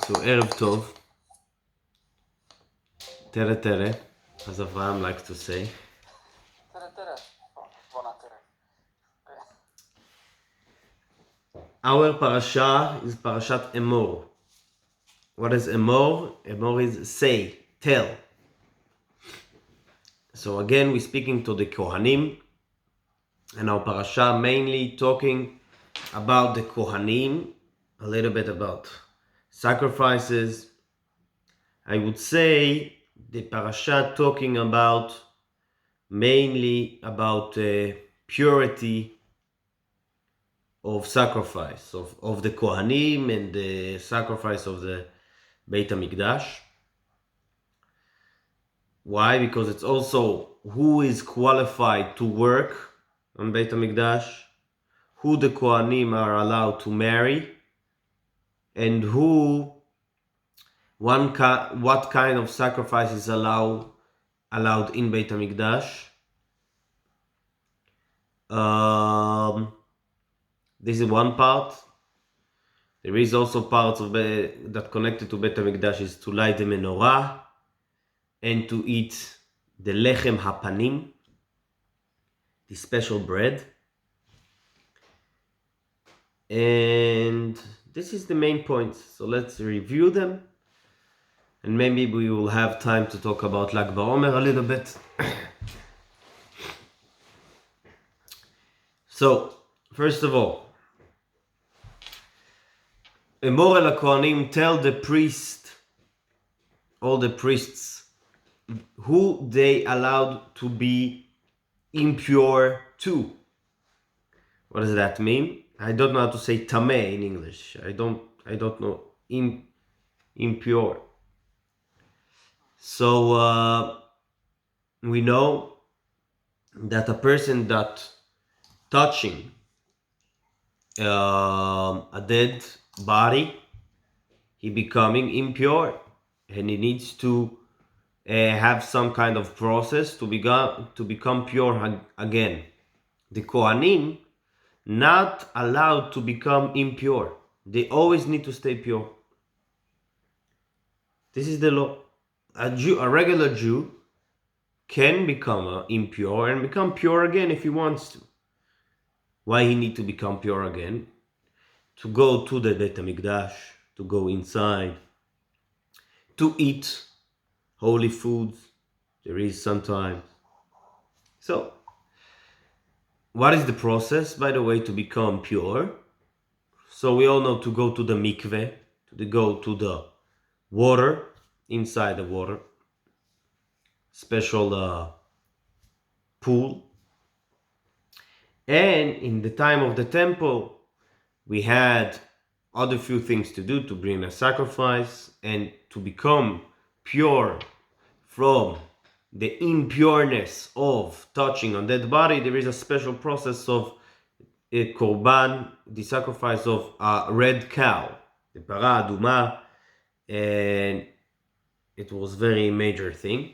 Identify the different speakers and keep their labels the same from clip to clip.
Speaker 1: So Erev Tov, Tere Tere, as Avraham likes to say.
Speaker 2: Tere Tere, buona Tere.
Speaker 1: Our parasha is Parashat Emor. What is Emor? Emor is say, tell. So again, we're speaking to the Kohanim, and our parasha mainly talking about the Kohanim, a little bit about sacrifices. I would say the parasha talking about mainly about purity of sacrifice of the Kohanim and the sacrifice of the Beit HaMikdash. Why? Because it's also who is qualified to work on Beit HaMikdash, who the Kohanim are allowed to marry, and what kind of sacrifice is allowed in Beit HaMikdash. This is one part. There is also parts of that connected to Beit HaMikdash is to light the menorah and to eat the lechem hapanim, the special bread. And this is the main points. So let's review them. And maybe we will have time to talk about Lag BaOmer a little bit. So, first of all, Emor el HaKohanim, tell the priest, all the priests, who they allowed to be impure to. What does that mean? I don't know how to say tameh in English. I don't know impure. So we know that a person that touching a dead body, he becoming impure, and he needs to have some kind of process to become pure again. The Kohanim not allowed to become impure. They always need to stay pure. This is the law. A regular Jew can become impure and become pure again if he wants to. Why he need to become pure again? To go to the Beit HaMikdash, to go inside, to eat holy foods. There is sometimes. So, what is the process, by the way, to become pure? So we all know to go to the mikveh, to go to the water, inside the water, special pool. And in the time of the temple, we had other few things to do to bring a sacrifice and to become pure from the impureness of touching on dead body. There is a special process of a korban, the sacrifice of a red cow, the para aduma, and it was very major thing.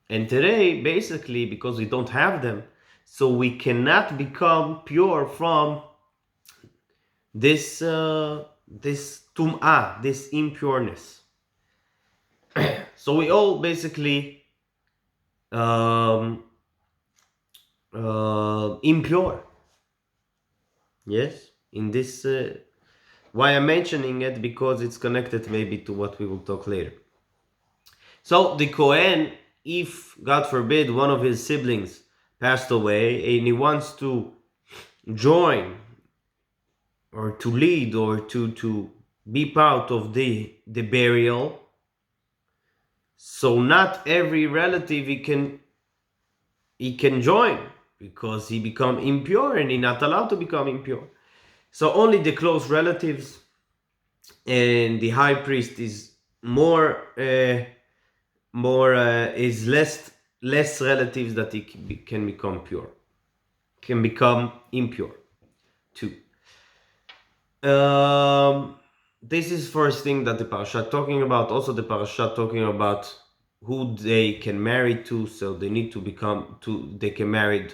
Speaker 1: And today, basically, because we don't have them, so we cannot become pure from this tum'ah, this impureness. So we all basically impure. Yes, in this. Why I'm mentioning it? Because it's connected maybe to what we will talk later. So the Kohen, if God forbid one of his siblings passed away and he wants to join or to lead or to be part of the burial, so not every relative he can join, because he become impure and he not allowed to become impure. So only the close relatives, and the high priest is is less relatives that he can become pure, can become impure too. This is first thing that the Parashat talking about. Also the Parashat talking about who they can marry to, so they need to they can marry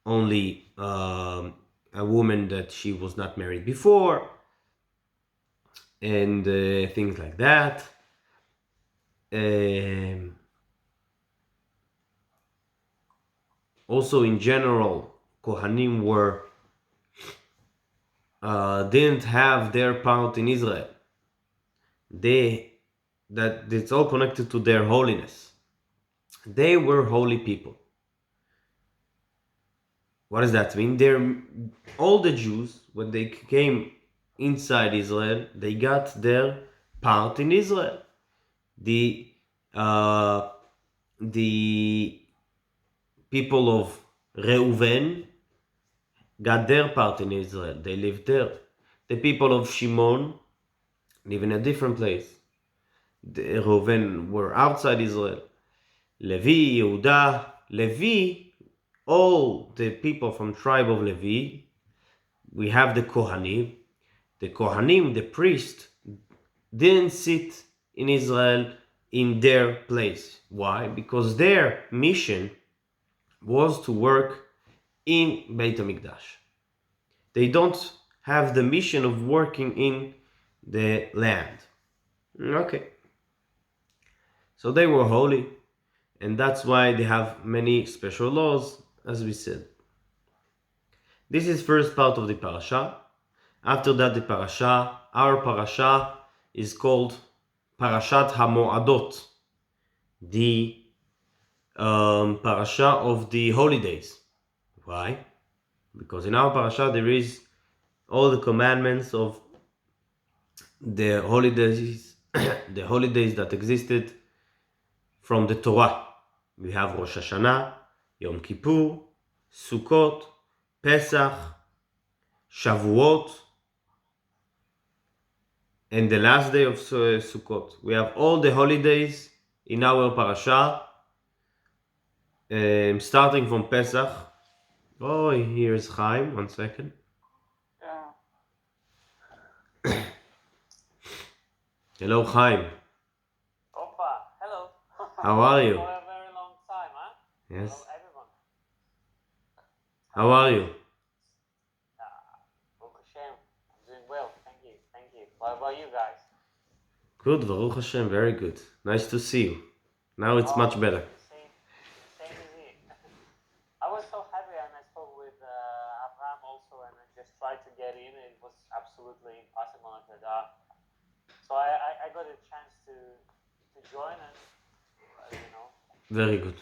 Speaker 1: only a woman that she was not married before. and things like that. Also, in general, Kohanim didn't have their part in Israel. It's all connected to their holiness. They were holy people. What does that mean? All the Jews, when they came inside Israel, they got their part in Israel. The people of Reuven got their part in Israel. They lived there. The people of Shimon live in a different place. The Reuven were outside Israel. Levi, Yehuda, Levi, all the people from tribe of Levi. We have the Kohanim. The Kohanim, the priest, didn't sit in Israel in their place. Why? Because their mission was to work in Beit HaMikdash. They don't have the mission of working in the land. Okay. So they were holy, and that's why they have many special laws, as we said. This is first part of the parasha. After that, our parasha is called Parashat HaMo'adot, the parasha of the holidays. Why? Because in our parasha there is all the commandments of the holidays, the holidays that existed from the Torah. We have Rosh Hashanah, Yom Kippur, Sukkot, Pesach, Shavuot, and the last day of Sukkot. We have all the holidays in our parasha, starting from Pesach. Oh, here's Chaim. 1 second.
Speaker 2: Yeah.
Speaker 1: Hello, Chaim.
Speaker 2: Opa, hello.
Speaker 1: How are you?
Speaker 2: For a very long time, huh?
Speaker 1: Yes.
Speaker 2: Hello, everyone.
Speaker 1: How are you?
Speaker 2: Baruch Hashem, I'm doing well. Thank you. What about you guys?
Speaker 1: Good, Baruch Hashem. Very good. Nice to see you. Now it's much better.
Speaker 2: Same as here. I was so happy, and I spoke with Abraham also, and I just tried to get in. It was absolutely impossible at the dark. So I got a chance to join, and
Speaker 1: Very good.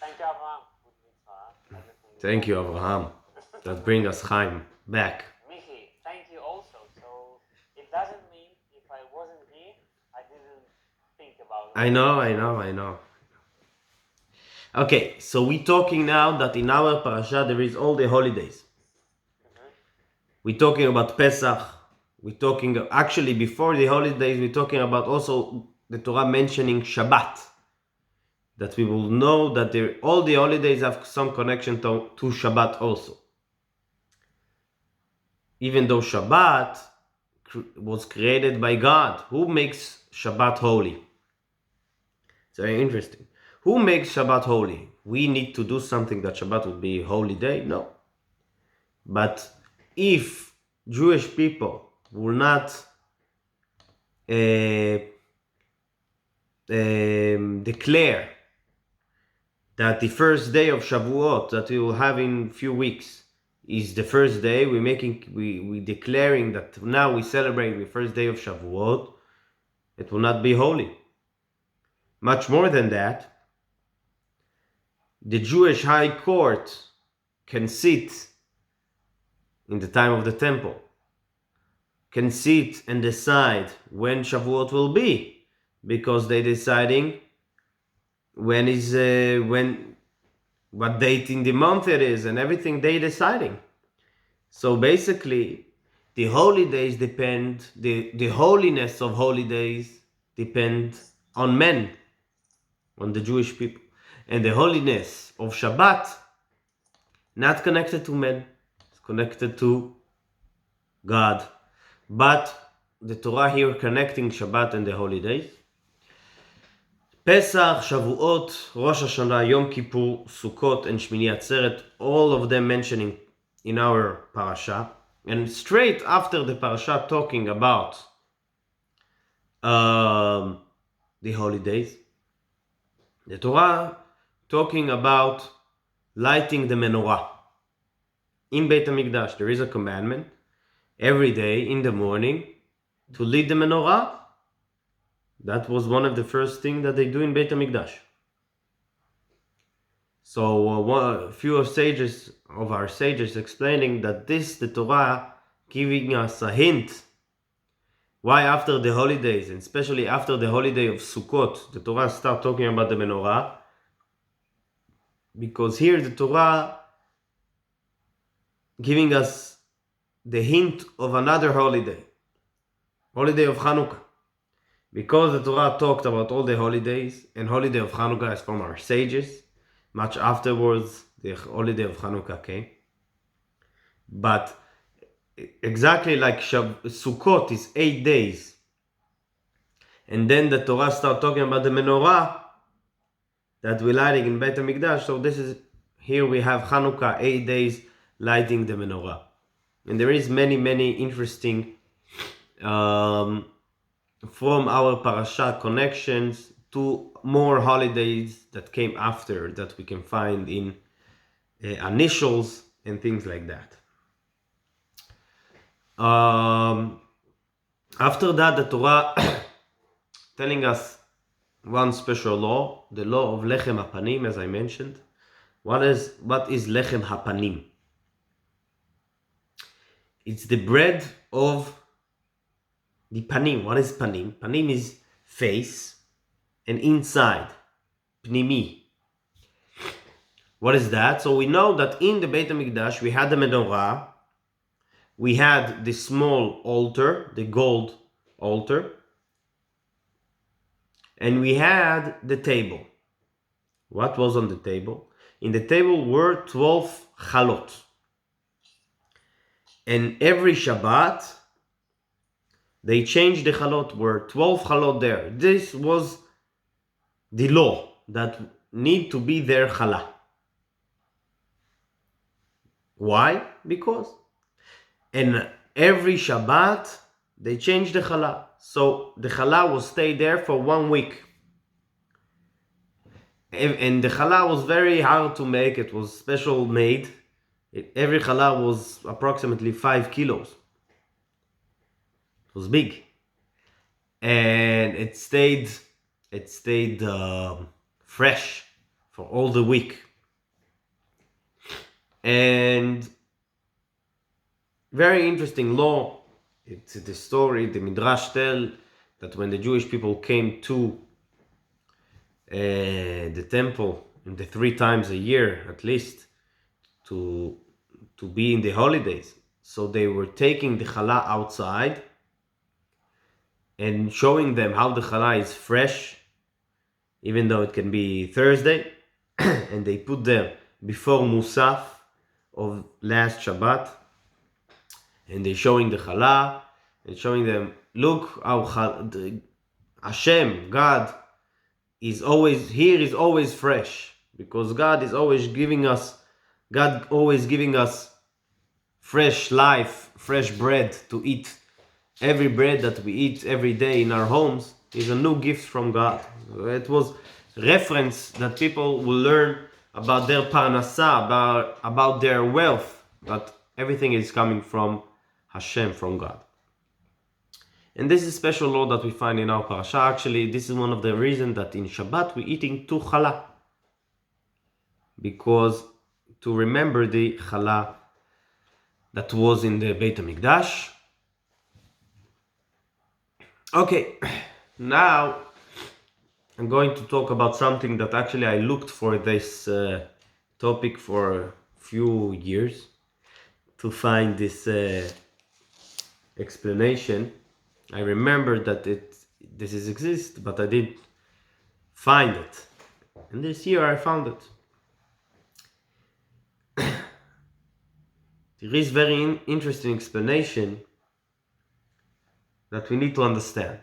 Speaker 2: Thank you, Abraham. Good mitzvah.
Speaker 1: Thank you, Abraham. That brings us Chaim back.
Speaker 2: Michi, thank you also. So it doesn't mean if I wasn't here, I didn't think about it.
Speaker 1: I know. Okay, so we're talking now that in our parasha there is all the holidays. We're talking about Pesach. We're talking, actually before the holidays, we're talking about also the Torah mentioning Shabbat. That we will know that all the holidays have some connection to Shabbat also. Even though Shabbat was created by God. Who makes Shabbat holy? It's very interesting. Who makes Shabbat holy? We need to do something that Shabbat would be a holy day? No. But if Jewish people will not declare that the first day of Shavuot that we will have in few weeks is the first day, we declaring that now we celebrate the first day of Shavuot, it will not be holy. Much more than that, the Jewish high court can sit in the time of the temple, can sit and decide when Shavuot will be, because they're deciding what date in the month it is, and everything they deciding. So basically, the holidays depend, the holiness of holidays depend on men, on the Jewish people. And the holiness of Shabbat, not connected to men, it's connected to God. But the Torah here connecting Shabbat and the holidays. Pesach, Shavuot, Rosh Hashanah, Yom Kippur, Sukkot, and Shmini Atzeret, all of them mentioning in our parasha. And straight after the parasha talking about the holidays. The Torah talking about lighting the menorah. In Beit HaMikdash, there is a commandment every day in the morning to light the menorah. That was one of the first things that they do in Beit HaMikdash. So a few of our sages explaining that this, the Torah, giving us a hint why after the holidays, and especially after the holiday of Sukkot, the Torah start talking about the menorah. Because here the Torah giving us the hint of another holiday of Hanukkah. Because the Torah talked about all the holidays, and holiday of Hanukkah is from our sages, much afterwards the holiday of Hanukkah came. But exactly like Sukkot is 8 days, and then the Torah start talking about the menorah that we're lighting in Beit HaMikdash. So this is, here we have Hanukkah, 8 days lighting the menorah. And there is many interesting from our Parashat connections to more holidays that came after that we can find in initials and things like that. After that, the Torah telling us one special law, the law of Lechem HaPanim, as I mentioned. What is Lechem HaPanim? It's the bread of the Panim. What is Panim? Panim is face, and inside, Pnimi. What is that? So we know that in the Beit HaMikdash we had the menorah, we had the small altar, the gold altar, and we had the table. What was on the table? In the table were 12 chalot. And every Shabbat, they changed the chalot, were 12 chalot there. This was the law that need to be there challah. Why? Because. And every Shabbat, they changed the challah. So the challah will stay there for 1 week. And the challah was very hard to make. It was special made. Every challah was approximately 5 kilos. It was big. And it stayed fresh for all the week. And very interesting law. It's the story, the Midrash tell that when the Jewish people came to the temple in the 3 times a year at least to be in the holidays, so they were taking the challah outside and showing them how the challah is fresh, even though it can be Thursday, and they put them before Musaf of last Shabbat, and they're showing the challah and showing them, look how Hashem, God, is always fresh, because God is always giving us fresh life, fresh bread to eat. Every bread that we eat every day in our homes is a new gift from God. It was reference that people will learn about their parnasa, about their wealth, but everything is coming from Hashem, from God. And this is a special law that we find in our parasha. Actually, this is one of the reasons that in Shabbat we're eating 2 challah, because to remember the challah that was in the Beit HaMikdash. Okay, now I'm going to talk about something that actually I looked for this topic for a few years to find this explanation. I remember that this exists, but I didn't find it. And this year I found it. There is very interesting explanation that we need to understand.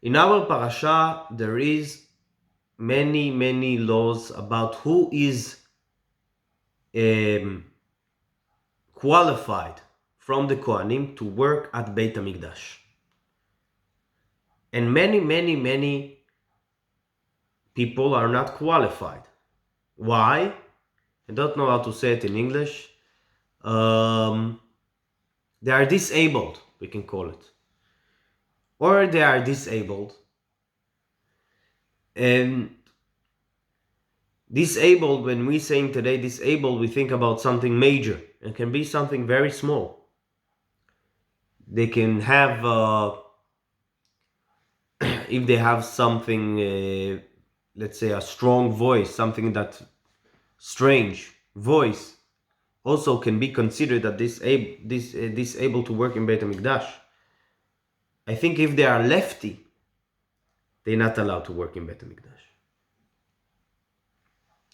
Speaker 1: In our parasha, there is many laws about who is qualified from the Kohanim to work at Beit HaMikdash. And many people are not qualified. Why? I don't know how to say it in English. They are disabled, we can call it. Or they are disabled. And disabled, when we saying today disabled, we think about something major. It can be something very small. They can have, if they have something, let's say a strong voice, something that strange voice, also can be considered that disabled to work in Beit HaMikdash. I think if they are lefty, they're not allowed to work in Beit HaMikdash.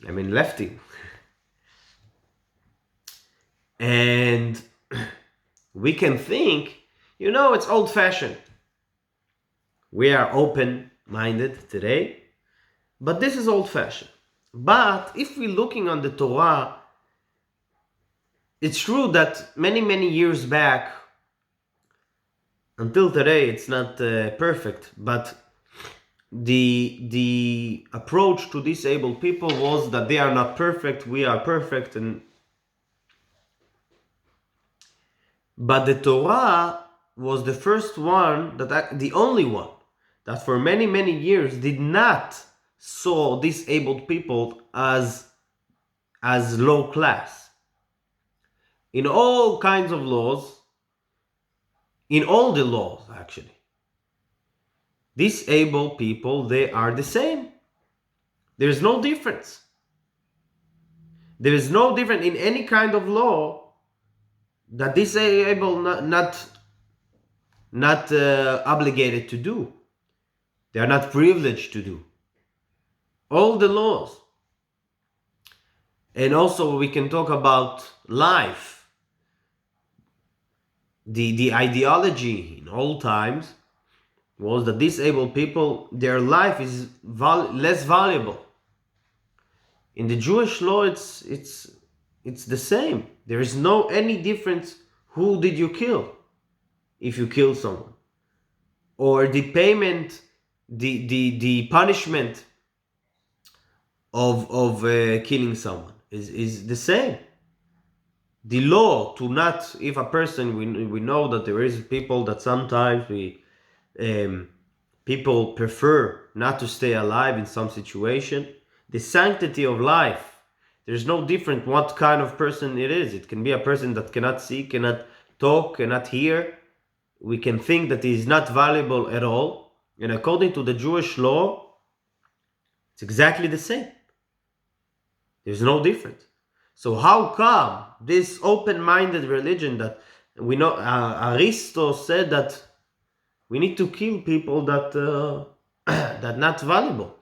Speaker 1: I mean lefty. And we can think, it's old-fashioned. We are open-minded today, but this is old-fashioned. But if we're looking on the Torah, it's true that many years back, until today, it's not perfect, but the approach to disabled people was that they are not perfect, we are perfect, but the Torah was the first one, the only one, that for many years did not saw disabled people as low class. In all kinds of laws, in all the laws actually, disabled people, they are the same. There's no difference. There is no difference in any kind of law that disabled not obligated to do. They are not privileged to do. All the laws. And also we can talk about life. The ideology in all times was that disabled people, their life is less valuable. In the Jewish law, it's the same. There is no any difference who did you kill if you kill someone, or the payment, the punishment of killing someone is the same. The law to not, if a person, we know that there is people that sometimes people prefer not to stay alive in some situation. The sanctity of life, there's no different what kind of person it is. It can be a person that cannot see, cannot talk, cannot hear. We can think that he is not valuable at all. And according to the Jewish law, it's exactly the same. There's no difference. So how come this open-minded religion that we know, Aristo said that we need to kill people that that not valuable.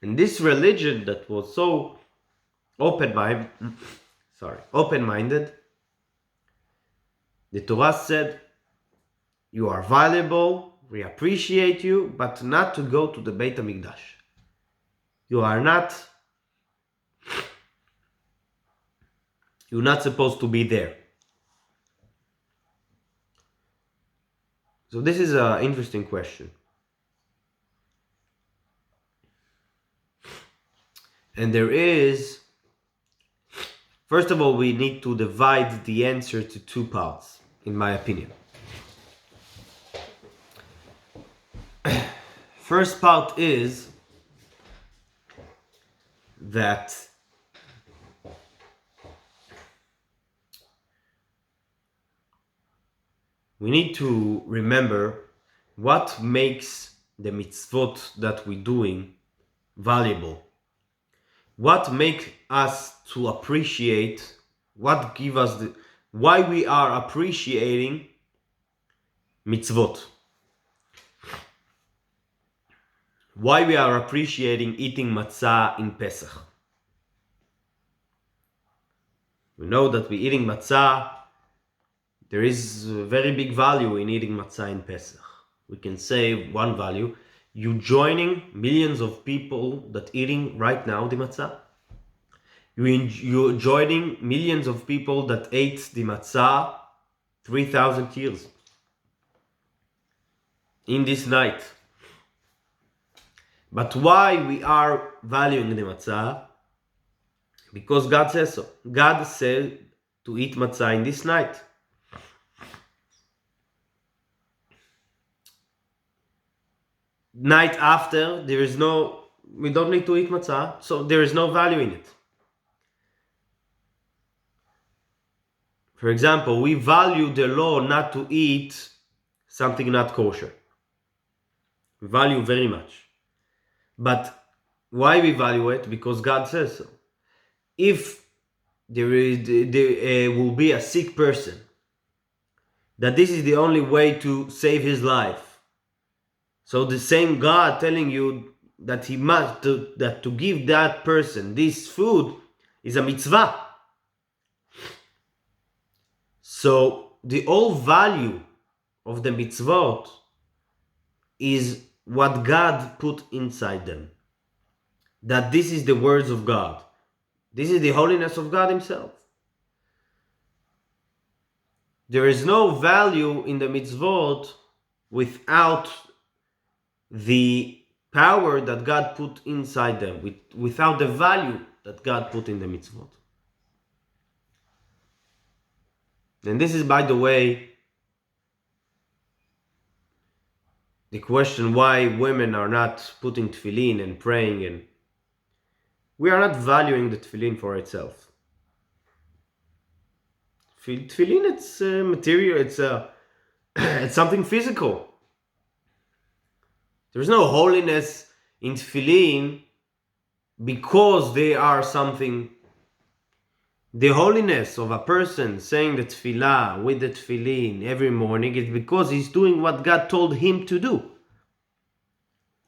Speaker 1: And this religion that was so open-minded, the Torah said, you are valuable, we appreciate you, but not to go to the Beit HaMikdash. You're not supposed to be there. So this is an interesting question. And there is, first of all, we need to divide the answer to two parts, in my opinion. First part is that we need to remember what makes the mitzvot that we're doing valuable. What makes us to appreciate, what give us why we are appreciating mitzvot. Why we are appreciating eating matzah in Pesach. We know that we're eating matzah. There is a very big value in eating matzah in Pesach. We can say one value. You joining millions of people that eating right now the matzah. You're joining millions of people that ate the matzah 3,000 years in this night. But why we are valuing the matzah? Because God says so. God said to eat matzah in this night. Night after, we don't need to eat matzah, so there is no value in it. For example, we value the law not to eat something not kosher. We value very much. But why we value it? Because God says so. If there will be a sick person, that this is the only way to save his life. So the same God telling you that to give that person this food is a mitzvah. So the whole value of the mitzvot is what God put inside them. That this is the words of God. This is the holiness of God himself. There is no value in the mitzvot without the power that God put inside them, without the value that God put in the mitzvot. And this is, by the way, the question why women are not putting tefillin and praying, and we are not valuing the tefillin for itself. Tefillin, it's material, it's something physical. There's no holiness in tefillin because they are something. The holiness of a person saying the tefillah with the tefillin every morning is because he's doing what God told him to do.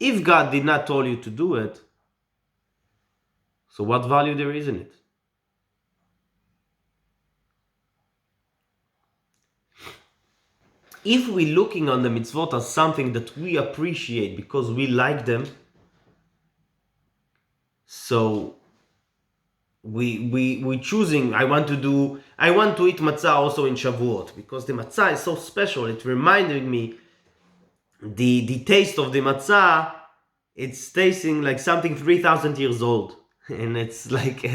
Speaker 1: If God did not tell you to do it, so what value there is in it? If we're looking on the mitzvot as something that we appreciate because we like them, so we choosing, I want to eat matzah also in Shavuot because the matzah is so special. It reminded me the taste of the matzah. It's tasting like something 3,000 years old, and it's like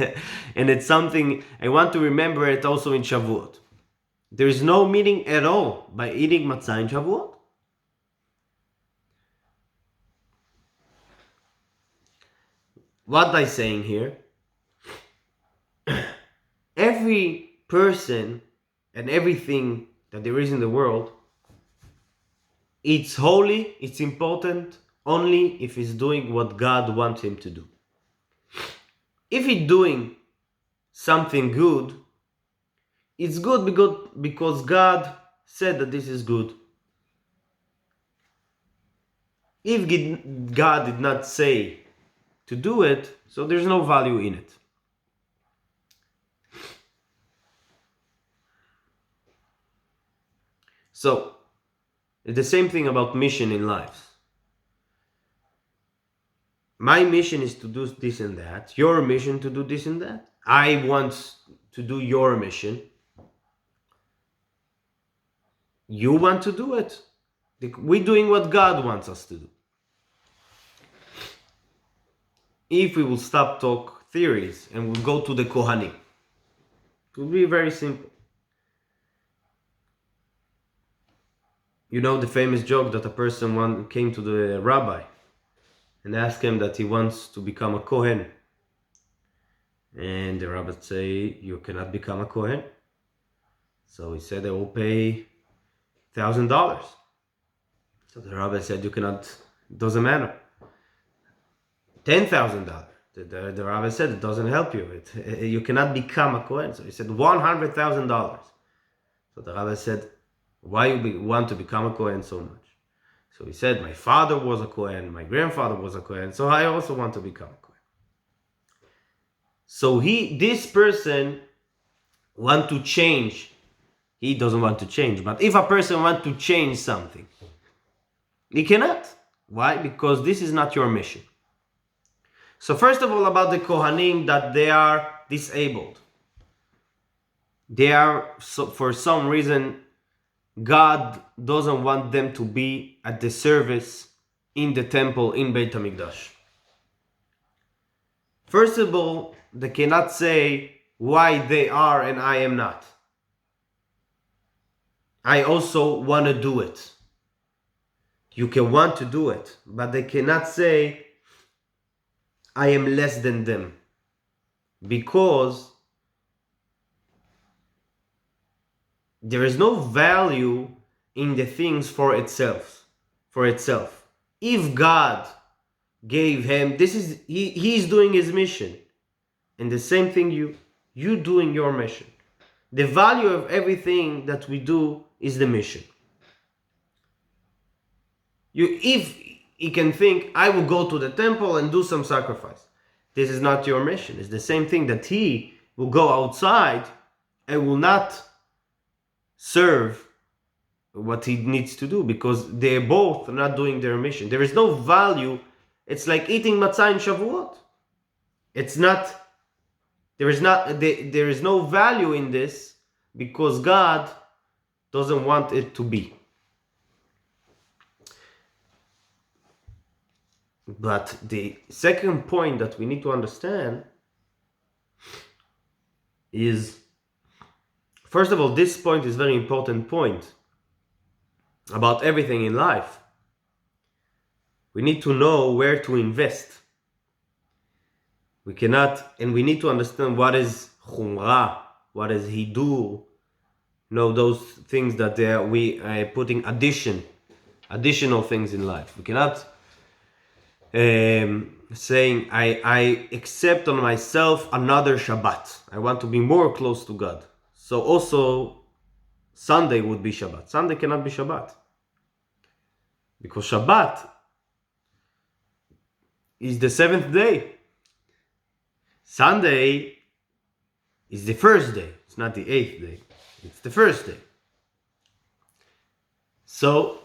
Speaker 1: and it's something I want to remember it also in Shavuot. There is no meaning at all by eating matzah in Shavuot. What I'm saying here? Every person and everything that there is in the world, it's holy, it's important only if he's doing what God wants him to do. If he's doing something good, it's good because God said that this is good. If God did not say to do it, so there's no value in it. So, it's the same thing about mission in life. My mission is to do this and that. Your mission to do this and that. I want to do your mission. You want to do it. We're doing what God wants us to do. If we will stop talk theories and we'll go to the Kohanim, it will be very simple. You know the famous joke that a person came to the Rabbi and asked him that he wants to become a Kohen. And the Rabbi say, you cannot become a Kohen. So he said, I will pay $1,000. So the Rabbi said, you cannot, it doesn't matter. $10,000. The Rabbi said, it doesn't help you. You cannot become a Kohen. So he said, $100,000. So the Rabbi said, why you want to become a Kohen so much? So he said, my father was a Kohen, my grandfather was a Kohen, so I also want to become a Kohen. So this person want to change. He doesn't want to change, but if a person wants to change something, he cannot. Why? Because this is not your mission. So first of all, about the Kohanim, that they are disabled. They are, for some reason, God doesn't want them to be at the service in the temple in Beit HaMikdash. First of all, they cannot say why they are and I am not. I also want to do it. You can want to do it, but they cannot say I am less than them, because there is no value in the things for itself. If God gave him, he's doing his mission, and the same thing you doing your mission. The value of everything that we do is the mission. If he can think, I will go to the temple and do some sacrifice, this is not your mission. It's the same thing that he will go outside and will not serve what he needs to do, because they're both not doing their mission. There is no value. It's like eating matzah in Shavuot. There is no value in this, because God doesn't want it to be. But the second point that we need to understand is, first of all, this point is a very important point about everything in life. We need to know where to invest. We need to understand what is chumrah, what is hidur. Those things that we are putting additional things in life. We cannot saying I accept on myself another Shabbat. I want to be more close to God. So also Sunday would be Shabbat. Sunday cannot be Shabbat, because Shabbat is the seventh day. Sunday is the first day. It's not the eighth day. It's the first day. So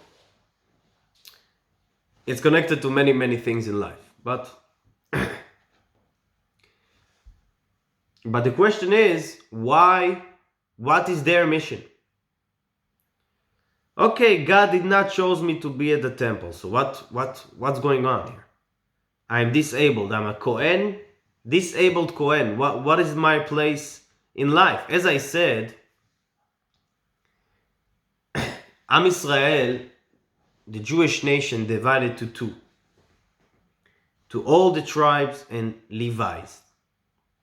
Speaker 1: it's connected to many, many things in life. But the question is, why? What is their mission? Okay, God did not choose me to be at the temple. So what's going on here? I'm disabled. I'm a Kohen, disabled Kohen. What is my place in life? As I said, Am Israel, the Jewish nation, divided to two. To all the tribes and Levites.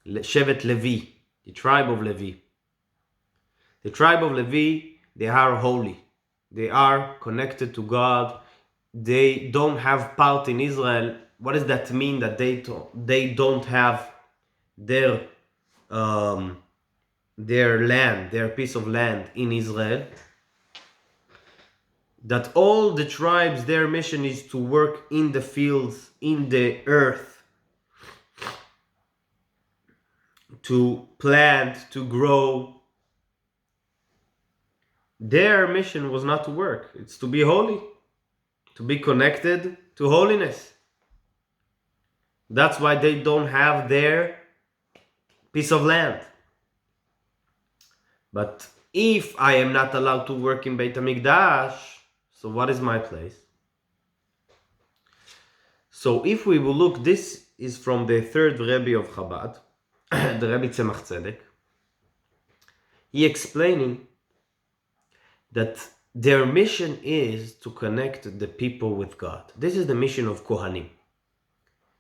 Speaker 1: Shevet Levi, the tribe of Levi. The tribe of Levi, they are holy. They are connected to God. They don't have part in Israel. What does that mean, that they don't have their land, their piece of land in Israel? That all the tribes, their mission is to work in the fields, in the earth, to plant, to grow. Their mission was not to work. It's to be holy, to be connected to holiness. That's why they don't have their piece of land. But if I am not allowed to work in Beit HaMikdash, so what is my place? So if we will look, this is from the third Rabbi of Chabad, the Rabbi Tzemach Tzedek. He explaining that their mission is to connect the people with God. This is the mission of Kohanim,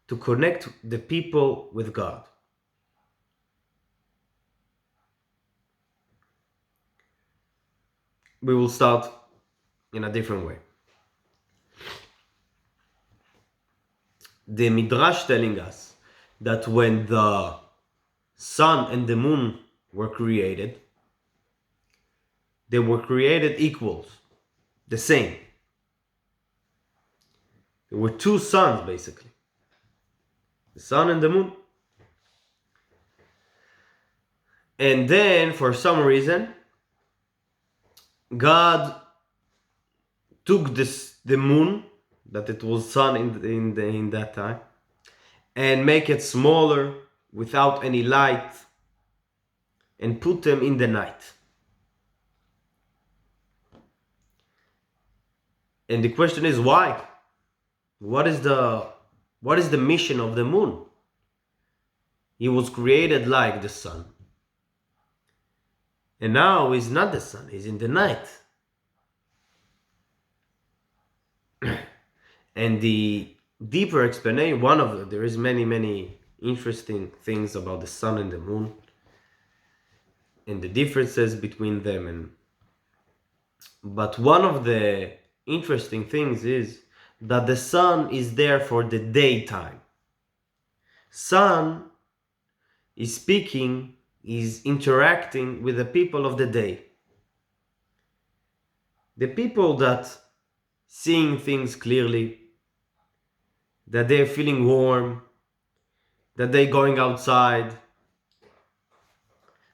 Speaker 1: to connect the people with God. We will start in a different way. The Midrash telling us that when the sun and the moon were created, they were created equals, the same. There were two suns, basically, the sun and the moon. And then, for some reason, God took the moon, that it was sun in that time, and make it smaller, without any light, and put them in the night. And the question is why? What is the mission of the moon? He was created like the sun. And now he's not the sun, he's in the night. And the deeper explanation, there is many interesting things about the sun and the moon and the differences between them, but one of the interesting things is that the sun is there for the daytime. Sun is speaking, is interacting with the people of the day. The people that seeing things clearly, that they're feeling warm, that they're going outside.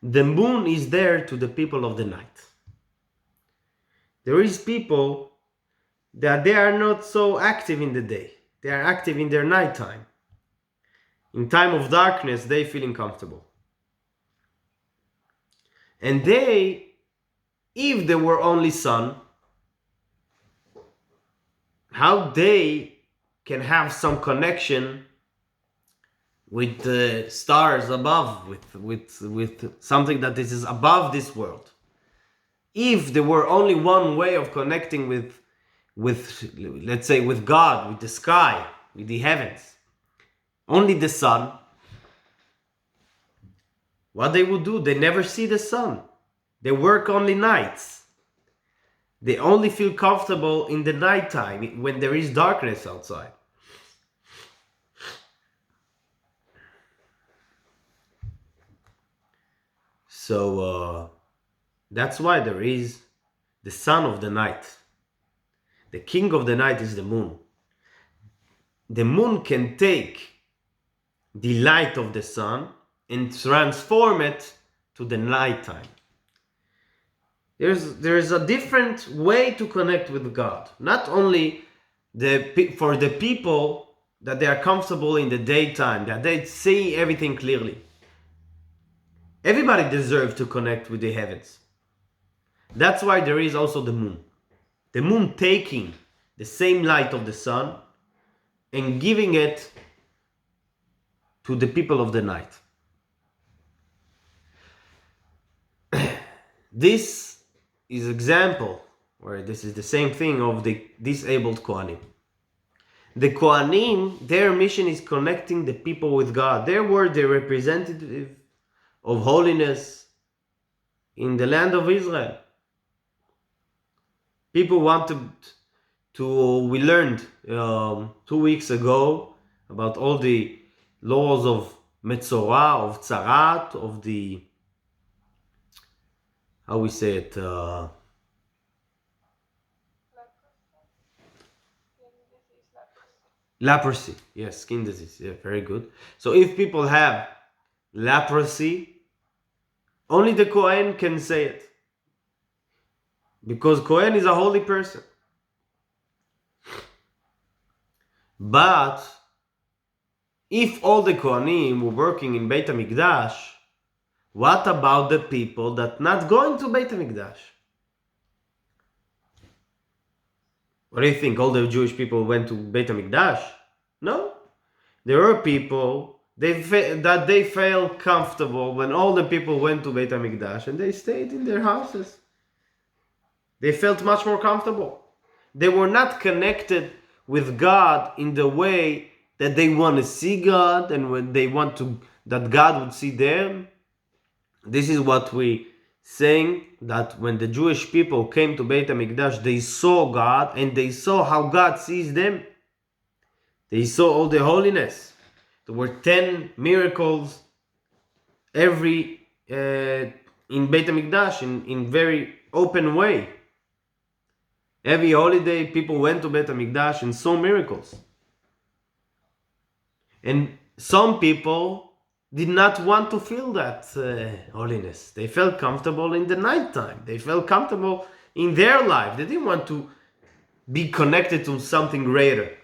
Speaker 1: The moon is there to the people of the night. There is people that they are not so active in the day. They are active in their nighttime. In time of darkness, they feeling comfortable. And they, if there were only sun, how they can have some connection with the stars above, with something that is above this world. If there were only one way of connecting with let's say with God, with the sky, with the heavens, only the sun, what they would do, they never see the sun. They work only nights. They only feel comfortable in the nighttime when there is darkness outside. So that's why there is the son of the night. The king of the night is the moon. The moon can take the light of the sun and transform it to the nighttime. There is a different way to connect with God. Not only for the people that they are comfortable in the daytime, that they see everything clearly. Everybody deserves to connect with the heavens. That's why there is also the moon. The moon taking the same light of the sun and giving it to the people of the night. This is example, or this is the same thing of the disabled Kohanim. The Kohanim, their mission is connecting the people with God. They were the representative of holiness in the land of Israel. People wanted we learned 2 weeks ago about all the laws of Metzorah, of Tzarat, of the, how we say it, leprosy. Yes, skin disease. Yeah, very good. So if people have leprosy, only the Kohen can say it. Because Kohen is a holy person. But if all the Kohanim were working in Beit HaMikdash, what about the people that not going to Beit HaMikdash? What do you think? All the Jewish people went to Beit HaMikdash? No. There were people that they felt comfortable when all the people went to Beit HaMikdash and they stayed in their houses. They felt much more comfortable. They were not connected with God in the way that they want to see God and when they want to that God would see them. This is what we saying, that when the Jewish people came to Beit HaMikdash, they saw God and they saw how God sees them. They saw all the holiness. There were 10 miracles in Beit HaMikdash in very open way. Every holiday, people went to Beit HaMikdash and saw miracles. And some people did not want to feel that holiness. They felt comfortable in the nighttime. They felt comfortable in their life. They didn't want to be connected to something greater.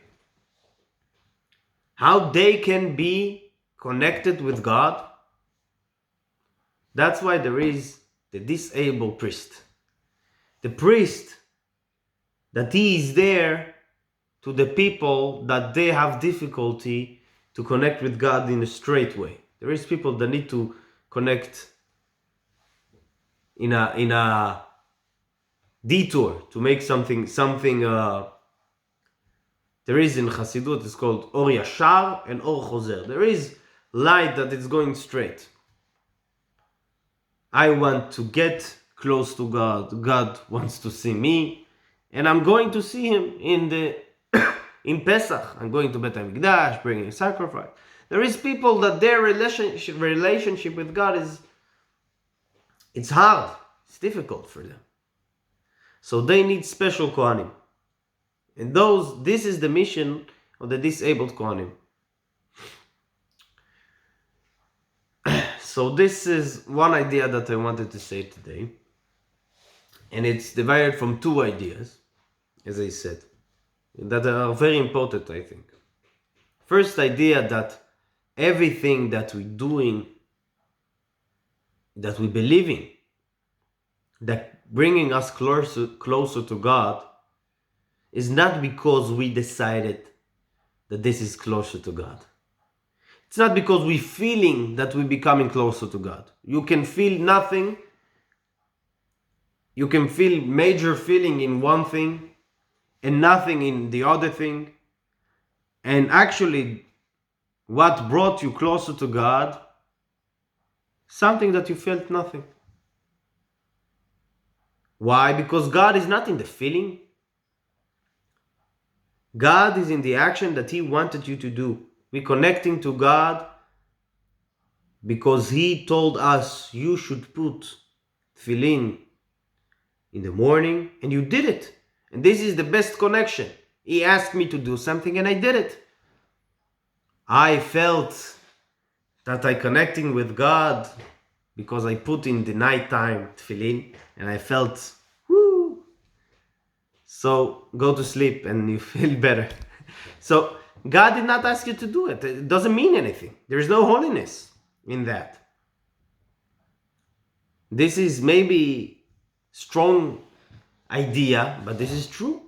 Speaker 1: How they can be connected with God? That's why there is the disabled priest. The priest that he is there to the people that they have difficulty to connect with God in a straight way. There is people that need to connect in a detour to make something. There is in Chassidut, it's called Or Yashar and Or Chozer. There is light that is going straight. I want to get close to God. God wants to see me, and I'm going to see Him in Pesach. I'm going to Bet HaMikdash, bringing a sacrifice. There is people that their relationship with God it's hard. It's difficult for them. So they need special Kohanim. And this is the mission of the disabled Kohanim. So this is one idea that I wanted to say today. And it's divided from two ideas, as I said, that are very important, I think. First idea, that everything that we're doing, that we believe in, that bringing us closer to God, is not because we decided that this is closer to God. It's not because we're feeling that we're becoming closer to God. You can feel nothing. You can feel major feeling in one thing and nothing in the other thing. And actually, what brought you closer to God, something that you felt nothing. Why? Because God is not in the feeling. God is in the action that He wanted you to do. We're connecting to God because He told us you should put tefillin in the morning, and you did it. And this is the best connection. He asked me to do something and I did it. I felt that I connecting with God because I put in the nighttime tefillin and I felt, whoo. So go to sleep and you feel better. So God did not ask you to do it. It doesn't mean anything. There is no holiness in that. This is maybe strong idea, but this is true.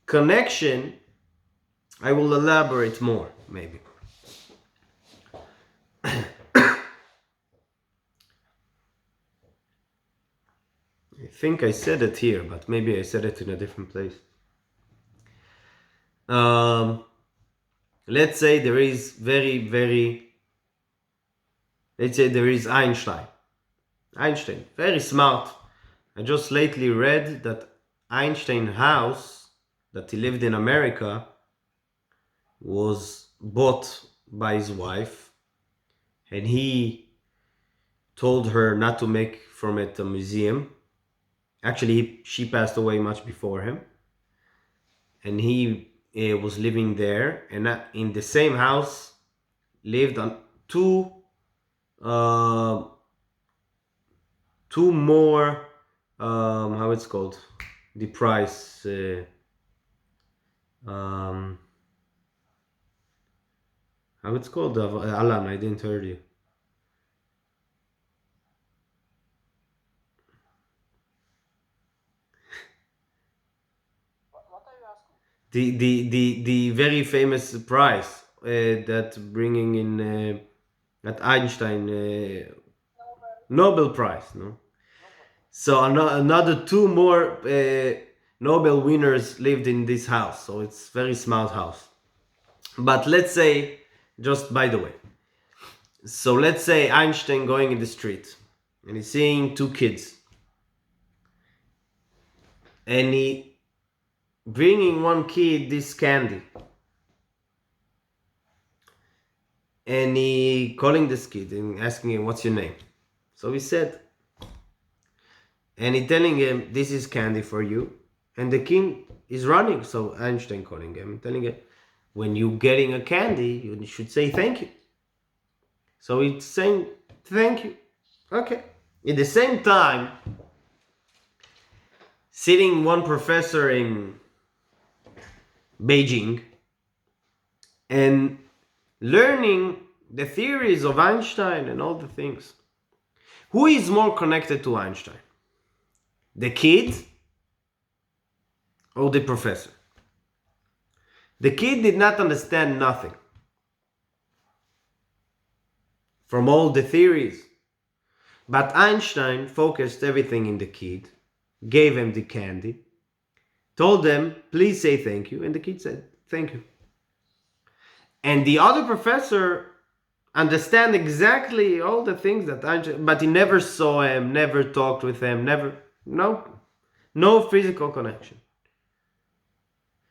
Speaker 1: Connection, I will elaborate more, maybe. I think I said it here, but maybe I said it in a different place. Let's say there is there is Einstein. Einstein, very smart. I just lately read that Einstein's house that he lived in America was bought by his wife, and he told her not to make from it a museum. Actually, she passed away much before him, and he was living there, and in the same house lived on two more, how it's called, the price, how it's called, Alan, I didn't hear you.
Speaker 2: What are you asking?
Speaker 1: The very famous prize that bringing in at Einstein Nobel Prize, no? So another two more Nobel winners lived in this house, so it's very smart house. But let's say, just by the way, so let's say Einstein going in the street and he's seeing two kids, and he bringing one kid this candy, and he calling this kid and asking him, what's your name? So he said, and he telling him, this is candy for you. And the kid is running. So Einstein calling him, telling him, when you getting a candy, you should say thank you. So he's saying thank you. Okay. At the same time, sitting one professor in Beijing and learning the theories of Einstein and all the things. Who is more connected to Einstein? The kid or the professor? The kid did not understand nothing from all the theories. But Einstein focused everything in the kid, gave him the candy, told them, please say thank you, and the kid said, thank you. And the other professor understand exactly all the things that Einstein, but he never saw him, never talked with him, no physical connection.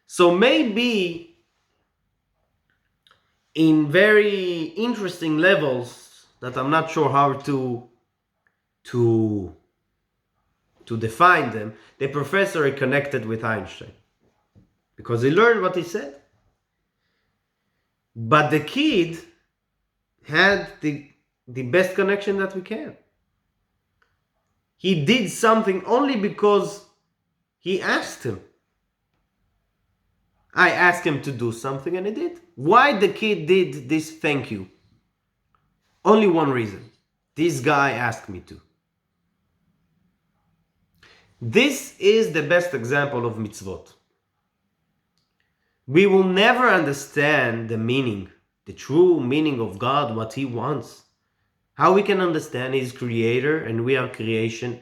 Speaker 1: So maybe in very interesting levels that I'm not sure how to define them, the professor connected with Einstein because he learned what he said. But the kid had the best connection that we can. He did something only because he asked him. I asked him to do something and he did. Why the kid did this thank you? Only one reason. This guy asked me to. This is the best example of mitzvot. We will never understand the meaning, the true meaning of God, what He wants. How we can understand He's creator and we are creation.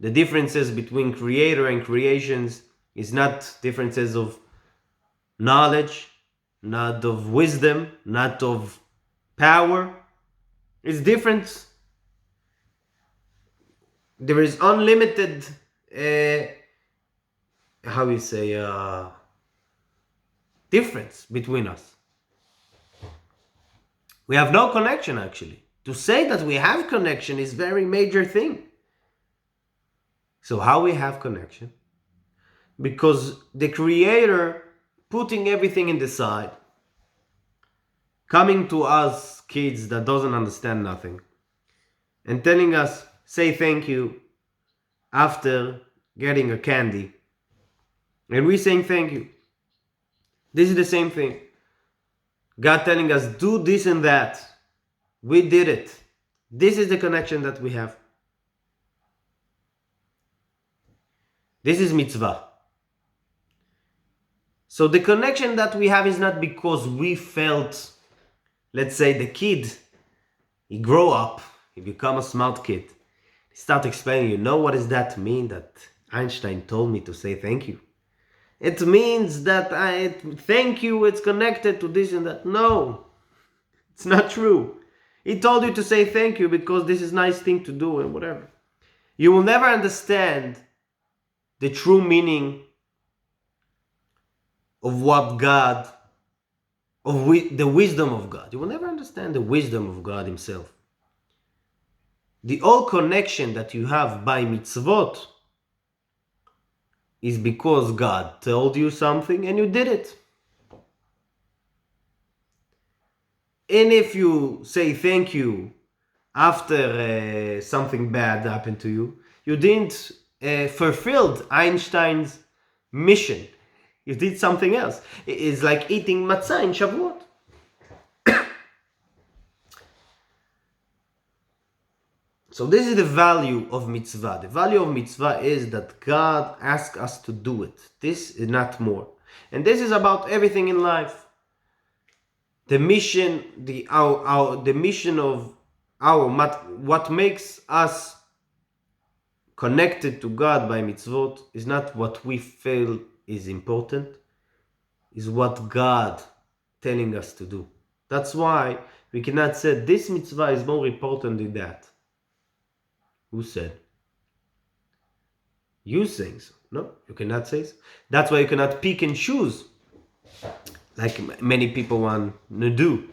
Speaker 1: The differences between creator and creations is not differences of knowledge, not of wisdom, not of power. It's different. There is unlimited, difference between us. We have no connection actually. To say that we have connection is very major thing. So how we have connection? Because the Creator putting everything in the side, coming to us kids that doesn't understand nothing, and telling us, say thank you after getting a candy. And we saying thank you. This is the same thing. God telling us, do this and that. We did it. This is the connection that we have. This is mitzvah. So the connection that we have is not because we felt, let's say the kid, he grow up, he become a smart kid. He start explaining, you know what does that mean that Einstein told me to say thank you? It means that thank you, it's connected to this and that. No, it's not true. He told you to say thank you because this is a nice thing to do and whatever. You will never understand the true meaning of what God, the wisdom of God. You will never understand the wisdom of God Himself. The whole connection that you have by mitzvot is because God told you something and you did it. And if you say thank you after something bad happened to you, you didn't fulfill Einstein's mission. You did something else. It's like eating matzah in Shavuot. So this is the value of mitzvah. The value of mitzvah is that God asks us to do it. This is not more. And this is about everything in life. The mission, the mission of what makes us connected to God by mitzvot is not what we feel is important, is what God telling us to do. That's why we cannot say this mitzvah is more important than that. Who said? You saying so. No, you cannot say so. That's why you cannot pick and choose like many people want to do.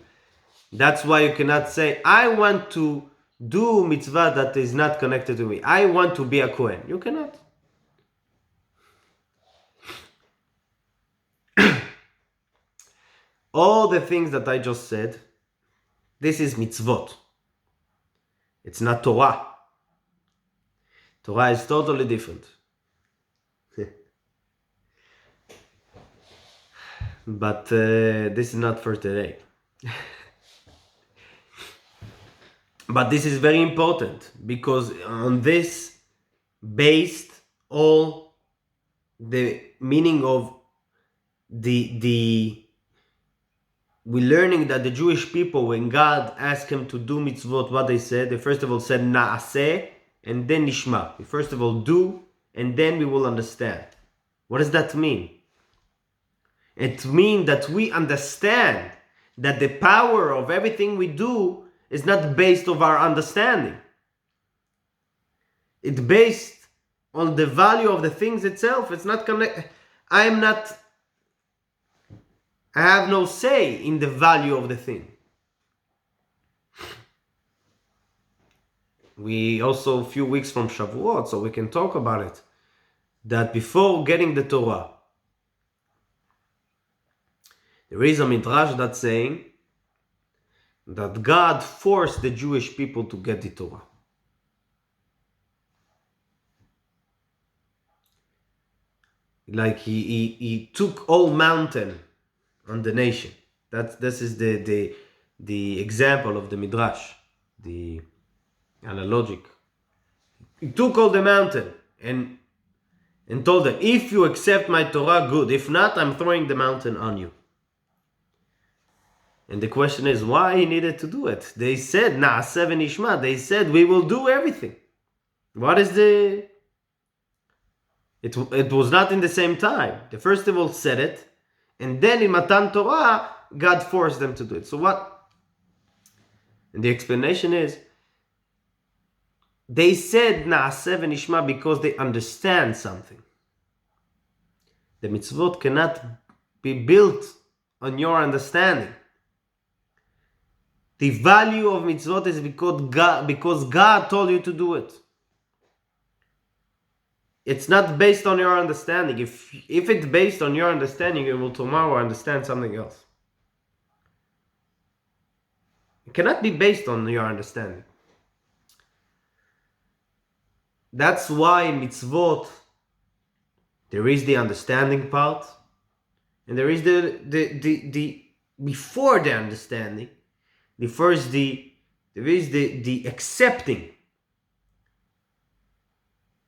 Speaker 1: That's why you cannot say, I want to do mitzvah that is not connected to me. I want to be a Kohen. You cannot. All the things that I just said, this is mitzvot. It's not Torah. Torah is totally different. But this is not for today. But this is very important because on this based all the meaning of the we're learning that the Jewish people, when God asked him to do mitzvot, what they said, they first of all said na'aseh and then nishma. We first of all do and then we will understand. What does that mean? It means that we understand that the power of everything we do is not based on our understanding. It's based on the value of the things itself. It's not connected. I have no say in the value of the thing. We also a few weeks from Shavuot, so we can talk about it. That before getting the Torah, there is a midrash that's saying that God forced the Jewish people to get the Torah. Like he took all mountain on the nation. This is the example of the midrash, the analogic. He took all the mountain and told them, if you accept my Torah, good. If not, I'm throwing the mountain on you. And the question is, why he needed to do it? They said, na'aseh v'nishma. They said, we will do everything. What is the... It was not in the same time. They first of all said it, and then in Matan Torah, God forced them to do it. So what? And the explanation is, they said na'aseh v'nishma because they understand something. The mitzvot cannot be built on your understanding. The value of mitzvot is because God told you to do it. It's not based on your understanding. If it's based on your understanding, you will tomorrow understand something else. It cannot be based on your understanding. That's why in mitzvot there is the understanding part, and there is the before the understanding. There is the accepting.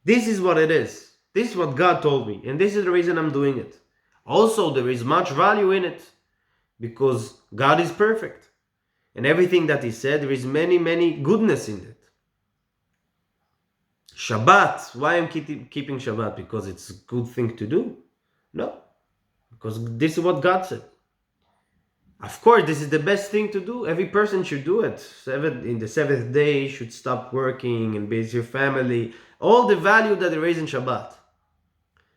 Speaker 1: This is what it is. This is what God told me, and this is the reason I'm doing it. Also, there is much value in it because God is perfect, and everything that He said, there is many goodness in it. Shabbat. Why I'm keeping Shabbat? Because it's a good thing to do? No, because this is what God said. Of course, this is the best thing to do. Every person should do it. In the seventh day, should stop working and be with your family. All the value that there is in Shabbat.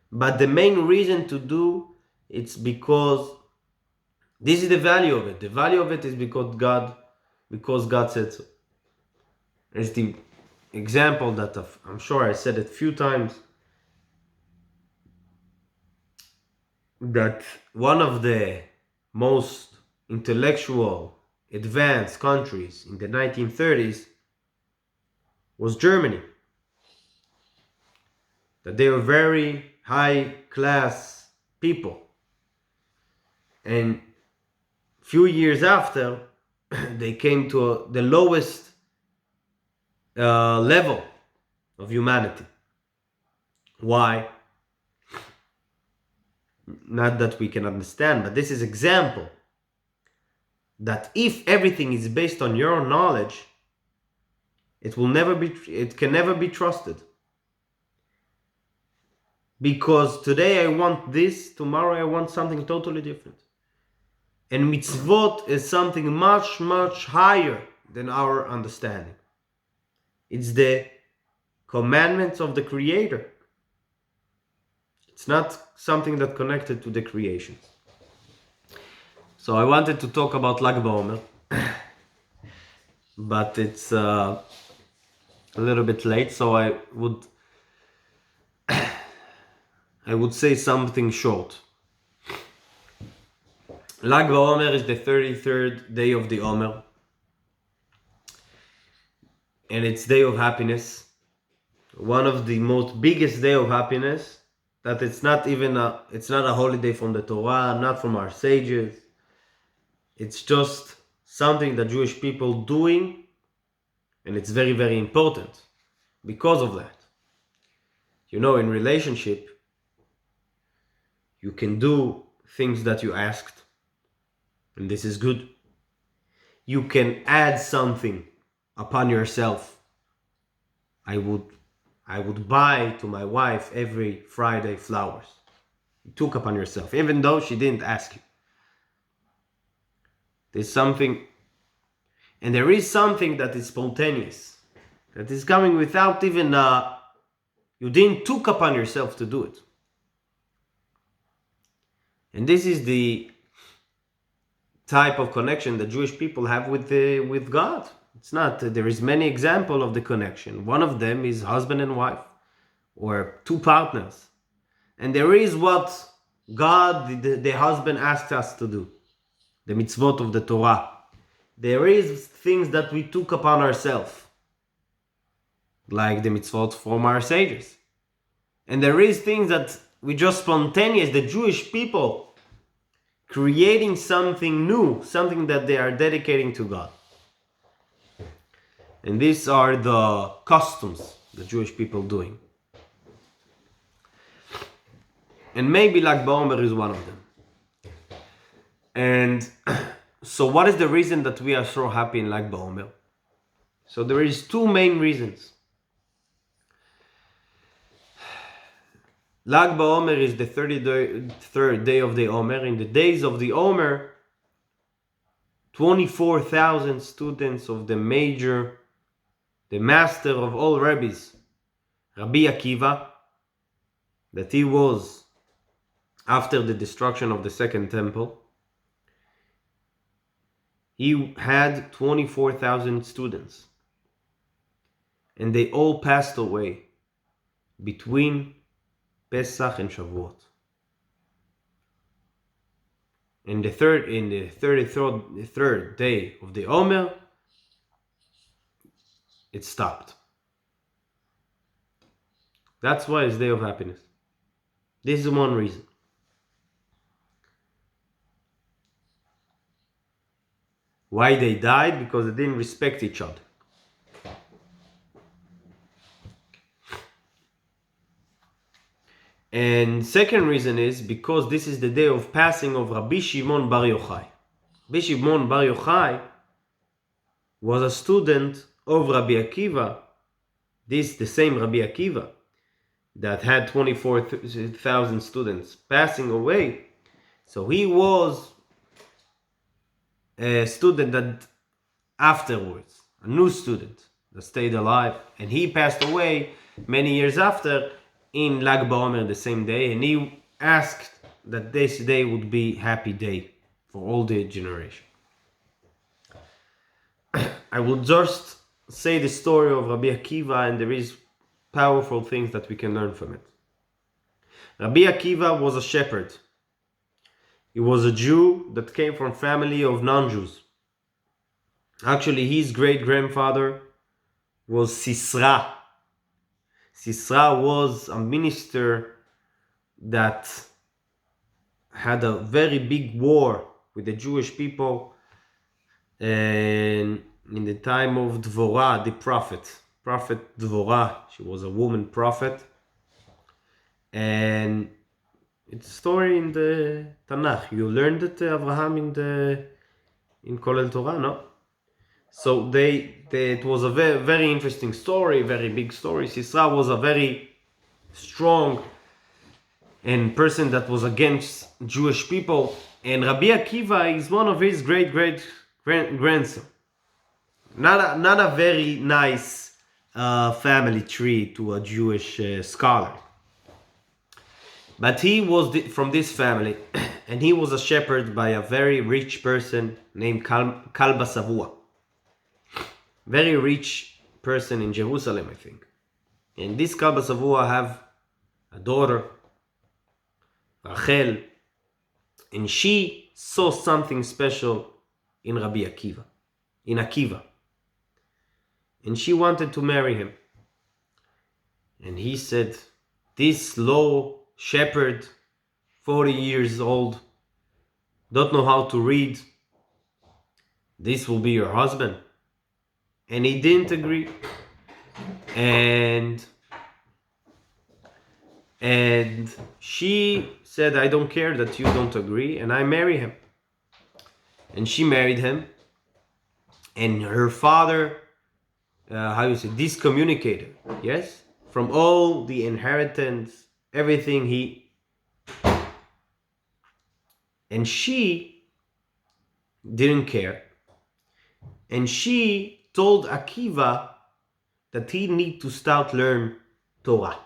Speaker 1: But the main reason to do it's because this is the value of it. The value of it is because God said so. There's the example that I'm sure I said it a few times, that one of the most intellectual advanced countries in the 1930s was Germany. That they were very high class people, and few years after they came to the lowest level of humanity. Why? Not that we can understand, but this is example that if everything is based on your knowledge, it can never be trusted. Because today I want this, tomorrow I want something totally different. And mitzvot is something much higher than our understanding. It's the commandments of the Creator. It's not something that connected to the creation. So I wanted to talk about Lag BaOmer, but it's a little bit late, so I would say something short. Lag BaOmer is the 33rd day of the Omer, and it's day of happiness. One of the most biggest day of happiness. That it's not a holiday from the Torah, not from our sages. It's just something that Jewish people doing, And it's very, very important because of that. You know, in relationship, you can do things that you asked, and this is good. You can add something upon yourself. I would buy to my wife every Friday flowers. You took upon yourself, even though she didn't ask you. There's something, and there is something that is spontaneous, that is coming without even, you didn't took upon yourself to do it. And this is the type of connection that Jewish people have with God. It's not, there is many examples of the connection. One of them is husband and wife, or two partners. And there is what God, the husband, asked us to do, the mitzvot of the Torah. There is things that we took upon ourselves, like the mitzvot from our sages. And there is things that we just spontaneous, the Jewish people, creating something new, something that they are dedicating to God. And these are the customs the Jewish people doing. And maybe Lag BaOmer is one of them. And so what is the reason that we are so happy in Lag BaOmer? So there is two main reasons. Lag BaOmer is the 33rd day of the Omer. In the days of the Omer, 24,000 students of the master of all rabbis, Rabbi Akiva, that he was after the destruction of the second temple, he had 24,000 students, and they all passed away between Pesach and Shavuot. In the 33rd day of the Omer, it stopped. That's why it's day of happiness. This is one reason. Why they died? Because they didn't respect each other. And second reason is because this is the day of passing of Rabbi Shimon Bar Yochai. Rabbi Shimon Bar Yochai was a student of Rabbi Akiva. This the same Rabbi Akiva that had 24,000 students passing away. So he was a student that afterwards, a new student that stayed alive, and he passed away many years after in Lag BaOmer the same day, and he asked that this day would be happy day for all the generation. I will just say the story of Rabbi Akiva, and there is powerful things that we can learn from it. Rabbi Akiva was a shepherd. He was a Jew that came from a family of non-Jews. Actually, his great-grandfather was Sisra. Sisra was a minister that had a very big war with the Jewish people, and in the time of Dvorah, the prophet Dvorah, she was a woman prophet, and it's a story in the Tanakh. You learned it, Abraham, in Kolel Torah, no? So it was a very, very interesting story, very big story. Sisra was a very strong and person that was against Jewish people, and Rabbi Akiva is one of his great-grandson. Not a very nice family tree to a Jewish scholar. But he was from this family, and he was a shepherd by a very rich person named Kalba Savua. Very rich person in Jerusalem, I think. And this Kalba Savua have a daughter, Rachel, and she saw something special in Rabbi Akiva, in Akiva. And she wanted to marry him. And he said, this low shepherd, 40 years old, don't know how to read, this will be your husband. and he didn't agree. And she said, I don't care that you don't agree, and I marry him. And she married him. And her father, discommunicated, yes? From all the inheritance, everything and she didn't care. And she told Akiva that he need to start learn Torah.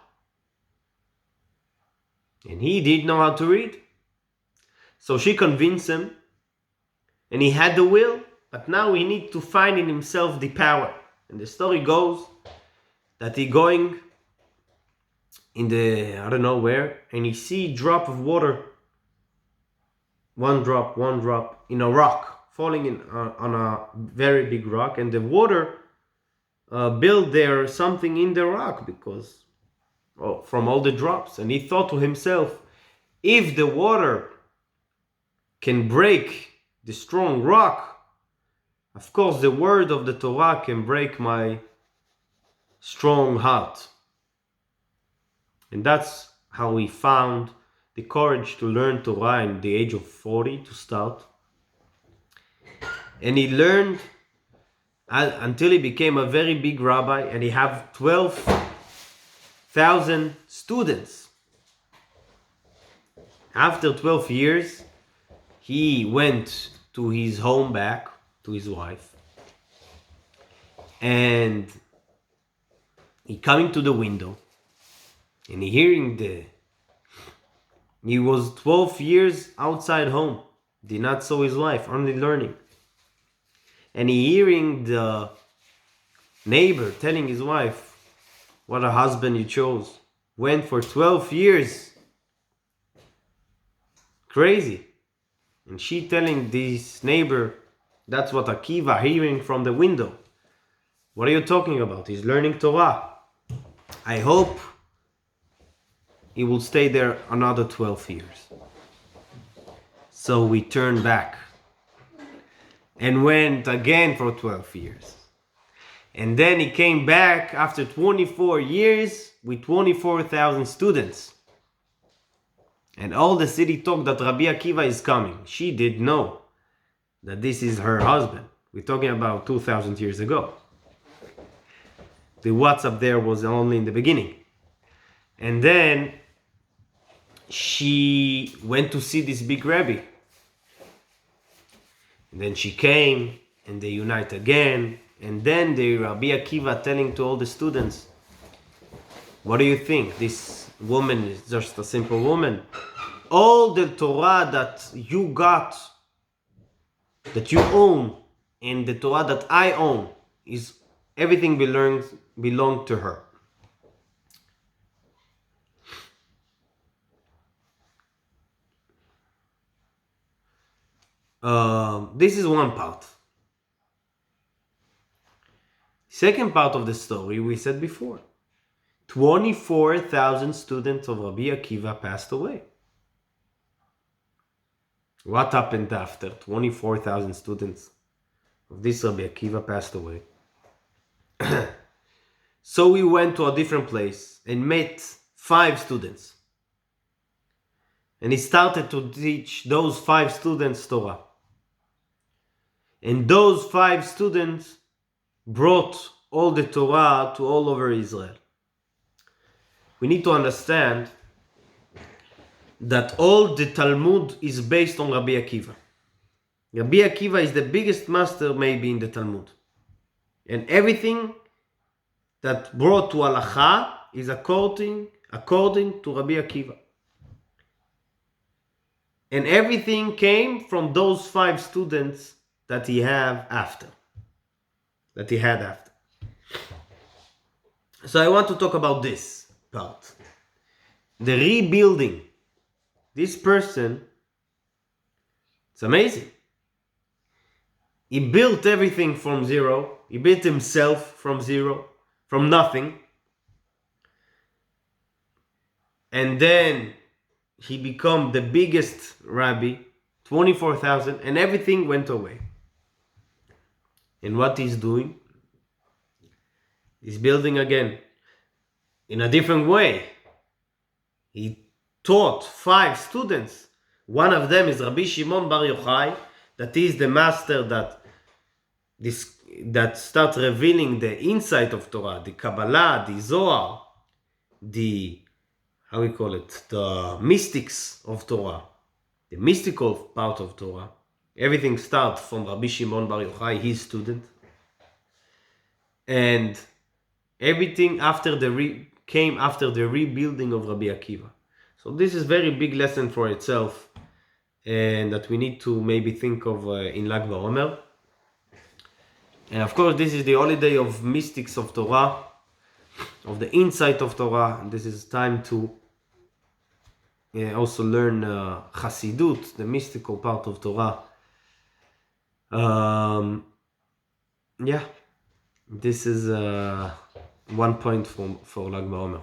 Speaker 1: And he didn't know how to read. So she convinced him, and he had the will, but now he need to find in himself the power. And the story goes that he going in the, I don't know where, and he see drop of water, one drop, in a rock, falling in on a very big rock, and the water built there something in the rock because from all the drops. And he thought to himself, if the water can break the strong rock, of course the word of the Torah can break my strong heart. And that's how he found the courage to learn Torah in the age of 40 to start. And he learned until he became a very big rabbi, and he have 12,000 students. After 12 years, he went to his home back, to his wife, and he coming to the window, and he was 12 years outside home, did not saw his wife, only learning. And he hearing the neighbor telling his wife, what a husband you chose. Went for 12 years. Crazy. And she telling this neighbor, that's what Akiva hearing from the window. What are you talking about? He's learning Torah. I hope he will stay there another 12 years. So we turned back and went again for 12 years. And then he came back after 24 years with 24,000 students. And all the city talked that Rabbi Akiva is coming. She didn't know that this is her husband. We're talking about 2,000 years ago. The WhatsApp there was only in the beginning. And then she went to see this big Rabbi. And then she came, and they unite again. And then the Rabbi Akiva telling to all the students, what do you think? This woman is just a simple woman. All the Torah that you got, that you own, and the Torah that I own, is everything belongs to her. This is one part. Second part of the story we said before. 24,000 students of Rabbi Akiva passed away. What happened after 24,000 students of this Rabbi Akiva passed away? So we went to a different place and met 5 students. And he started to teach those 5 students Torah. And those 5 students brought all the Torah to all over Israel. We need to understand that all the Talmud is based on Rabbi Akiva. Rabbi Akiva is the biggest master maybe in the Talmud. And everything that brought to halacha is according to Rabbi Akiva. And everything came from those 5 students that he had after. So I want to talk about this part. The rebuilding. This person, it's amazing. He built everything from zero. He built himself from zero, from nothing. And then he became the biggest rabbi, 24,000, and everything went away. And what he's doing? He's building again in a different way. He taught 5 students. One of them is Rabbi Shimon Bar Yochai, that is the master that starts revealing the insight of Torah, the Kabbalah, the Zohar, the, how we call it, the mystics of Torah, the mystical part of Torah. Everything starts from Rabbi Shimon Bar Yochai, his student. And everything came after the rebuilding of Rabbi Akiva. So this is very big lesson for itself, and that we need to maybe think of in Lag BaOmer. And of course, this is the holiday of mystics of Torah, of the insight of Torah. And this is time to also learn Chassidut, the mystical part of Torah. This is one point for Lag BaOmer.